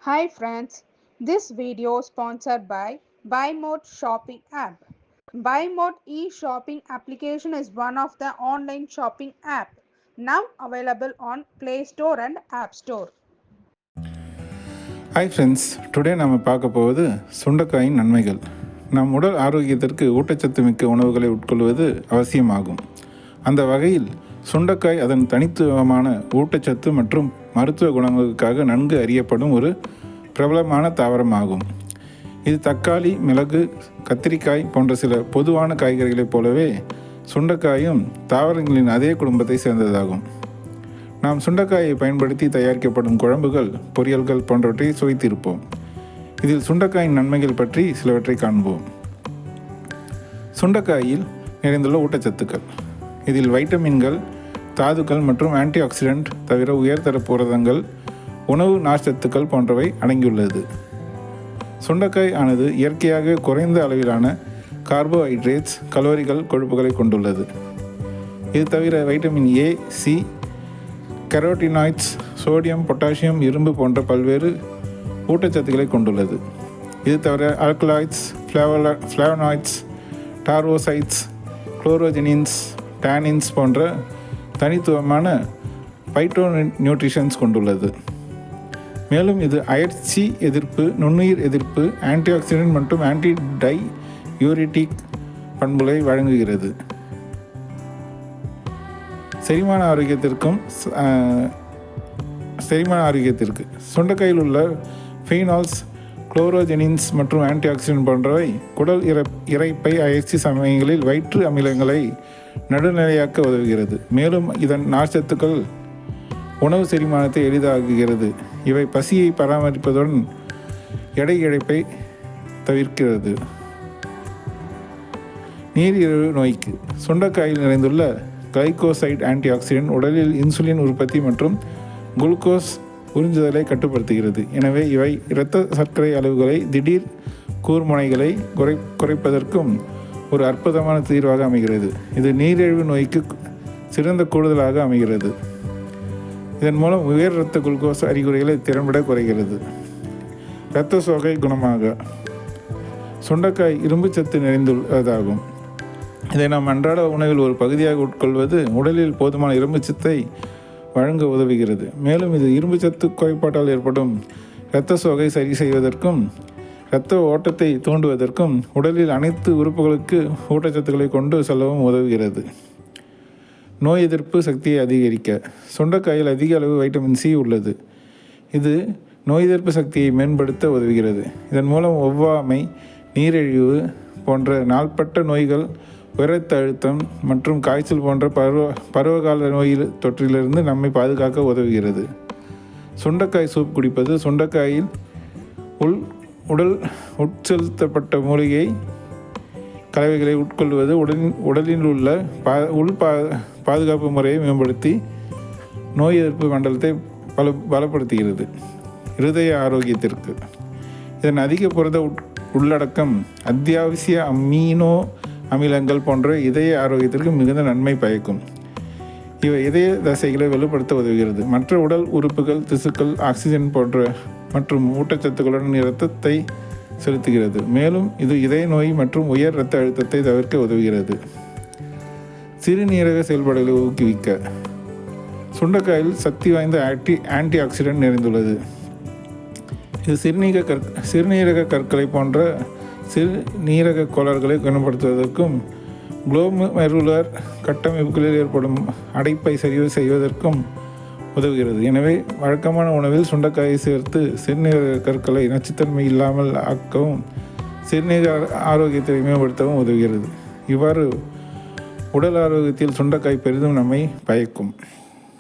Hi friends, this video is sponsored by BuyMode shopping app. BuyMode e-shopping application is one of the online shopping app now available on Play Store and App Store. Hi friends, today நாம் பார்க்க போவது சுண்டைக்காயின் நன்மைகள். நம் உடல் ஆரோக்கியத்திற்கு ஊட்டச்சத்து மிக்க உணவுகளை உட்கொள்வது அவசியமாகும். அந்த வகையில் சுண்டைக்காய் அதன் தனித்துவமான ஊட்டச்சத்து மற்றும் மருத்துவ குணங்களுக்காக நன்கு அறியப்படும் ஒரு பிரபலமான தாவரமாகும். இது தக்காளி, மிளகு, கத்திரிக்காய் போன்ற சில பொதுவான காய்கறிகளைப் போலவே சுண்டைக்காயும் தாவரங்களின் அதே குடும்பத்தை சேர்ந்ததாகும். நாம் சுண்டைக்காயை பயன்படுத்தி தயாரிக்கப்படும் குழம்புகள், பொரியல்கள் போன்றவற்றை சுவைத்திருப்போம். இதில் சுண்டைக்காயின் நன்மைகள் பற்றி சிலவற்றை காண்போம். சுண்டைக்காயில் நிறைந்துள்ள ஊட்டச்சத்துக்கள். இதில் வைட்டமின்கள், தாதுக்கள் மற்றும் ஆன்டி ஆக்சிடென்ட் தவிர உயர்தர புரதங்கள், உணவு நார்ச்சத்துக்கள் போன்றவை அடங்கியுள்ளது. சுண்டைக்காய் ஆனது இயற்கையாக குறைந்த அளவிலான கார்போஹைட்ரேட்ஸ், கலோரிகள், கொழுப்புகளை கொண்டுள்ளது. இது தவிர vitamin A, C, carotenoids, sodium, potassium, இரும்பு போன்ற பல்வேறு ஊட்டச்சத்துக்களை கொண்டுள்ளது. இது தவிர ஆல்கலாய்ட்ஸ், ஃப்ளேவனாய்ட்ஸ், டார்வோசைட்ஸ், குளோரோஜெனின்ஸ், டானின்ஸ் போன்ற தனித்துவமான பைட்டோ நியூட்ரிஷன்ஸ் கொண்டுள்ளது. மேலும் இது அயற்சி எதிர்ப்பு, நுண்ணுயிர் எதிர்ப்பு, ஆன்டி ஆக்சிடென்ட் மற்றும் ஆன்டி யூரிட்டிக் பண்புகளை வழங்குகிறது. செரிமான ஆரோக்கியத்திற்கு சுண்டைக்காயில் உள்ள ஃபீனால்ஸ், குளோரோஜெனின்ஸ் மற்றும் ஆன்டி ஆக்சிடென்ட் போன்றவை குடல் இரைப்பை அயற்சி சமயங்களில் வயிற்று அமிலங்களை நடுநிலையாக்க உதவுகிறது. மேலும் இதன் நார்ச்சத்துக்கள் உணவு செரிமானத்தை எளிதாக்குகிறது. இவை பசியை பராமரிப்பதுடன் எடை இழப்பை தவிர்க்கிறது. நீரிழிவு நோய்க்கு சுண்டைக்காயில் நிறைந்துள்ள கிளைகோசைட் ஆன்டி ஆக்சிடென்ட் உடலில் இன்சுலின் உற்பத்தி மற்றும் குளுக்கோஸ் உறிஞ்சுதலை கட்டுப்படுத்துகிறது. எனவே இவை இரத்த சர்க்கரை அளவுகளை, திடீர் கூர்முனைகளை குறைப்பதற்கும் ஒரு அற்புதமான தீர்வாக அமைகிறது. இது நீரிழிவு நோய்க்கு சிறந்த கூடுதலாக அமைகிறது. இதன் மூலம் உயர் இரத்த குளுக்கோஸ் அறிகுறிகளை திறம்பட குறைகிறது. இரத்த சோகை குணமாக சுண்டைக்காய் இரும்பு சத்து நிறைந்துள்ளதாகும். இதை நாம் அன்றாட உணவில் ஒரு பகுதியாக உட்கொள்வது உடலில் போதுமான இரும்பு சத்தை வழங்க உதவுகிறது. மேலும் இது இரும்பு சத்து குறைபாட்டால் ஏற்படும் இரத்த சோகை சரி செய்வதற்கும் இரத்த ஓட்டத்தை தூண்டுவதற்கும் உடலில் அனைத்து உறுப்புகளுக்கு ஊட்டச்சத்துக்களை கொண்டு செல்லவும் உதவுகிறது. நோய் எதிர்ப்பு சக்தியை அதிகரிக்க சுண்டைக்காயில் அதிக அளவு வைட்டமின் சி உள்ளது. இது நோய் எதிர்ப்பு சக்தியை மேம்படுத்த உதவுகிறது. இதன் மூலம் ஒவ்வாமை, நீரிழிவு போன்ற நாள்பட்ட நோய்கள், உயரத்த அழுத்தம் மற்றும் காய்ச்சல் போன்ற பருவகால நோய் தொற்றிலிருந்து நம்மை பாதுகாக்க உதவுகிறது. சுண்டைக்காய் சூப் குடிப்பது. சுண்டைக்காயில் உடல் உட்செலுத்தப்பட்ட மூலிகை கலவைகளை உட்கொள்வது உடலில் உள்ள பாதுகாப்பு முறையை மேம்படுத்தி நோய் எதிர்ப்பு மண்டலத்தை பலப்படுத்துகிறது. இருதய ஆரோக்கியத்திற்கு இதன் அதிக புரத உள்ளடக்கம் அத்தியாவசிய அமீனோ அமிலங்கள் போன்ற இதய ஆரோக்கியத்திற்கு மிகுந்த நன்மை பயக்கும். இவை இதய தசைகளை வலுப்படுத்த உதவுகிறது. மற்ற உடல் உறுப்புகள், திசுக்கள் ஆக்சிஜன் போன்ற மற்றும் ஊட்டச்சத்துக்களுடன் இரத்தத்தை செலுத்துகிறது. மேலும் இது இதய நோய் மற்றும் உயர் இரத்த அழுத்தத்தை தவிர்க்க உதவுகிறது. சிறுநீரக செயல்பாடுகளை ஊக்குவிக்க சுண்டைக்காயில் சக்தி வாய்ந்த ஆன்டி ஆக்சிடென்ட் நிறைந்துள்ளது. இது சிறுநீரக கற்களை போன்ற சிறுநீரக கோளாறுகளை குணப்படுத்துவதற்கும் குளோமெருலர் கட்டமைப்புகளில் ஏற்படும் அடைப்பை சரி செய்வதற்கும் உதவுகிறது. எனவே வழக்கமான உணவில் சுண்டைக்காயை சேர்த்து சிறுநீரக கற்களை நச்சுத்தன்மை இல்லாமல் ஆக்கவும் சிறுநீரக ஆரோக்கியத்தை மேம்படுத்தவும் உதவுகிறது. இவ்வாறு உடல் ஆரோக்கியத்தில் சுண்டைக்காய் பெரிதும் நம்மை பயக்கும்.